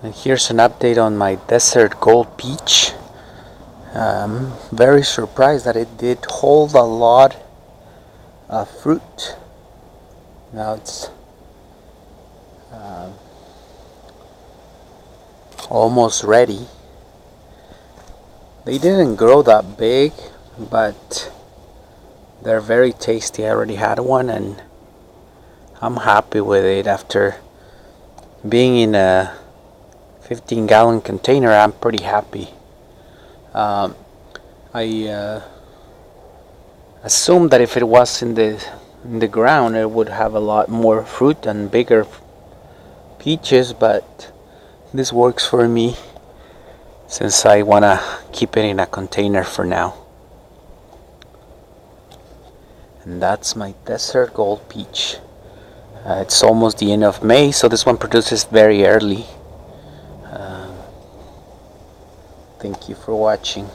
And here's an update on my Desert Gold Peach. Very surprised that it did hold a lot of fruit. Now it's almost ready. They didn't grow that big, but they're very tasty. I already had one and I'm happy with it. After being in a 15-gallon container, I'm pretty happy. I assumed that if it was in the ground, it would have a lot more fruit and bigger peaches, but this works for me since I wanna keep it in a container for now. And that's my Desert Gold Peach. It's almost the end of May, so this one produces very early. Thank you for watching.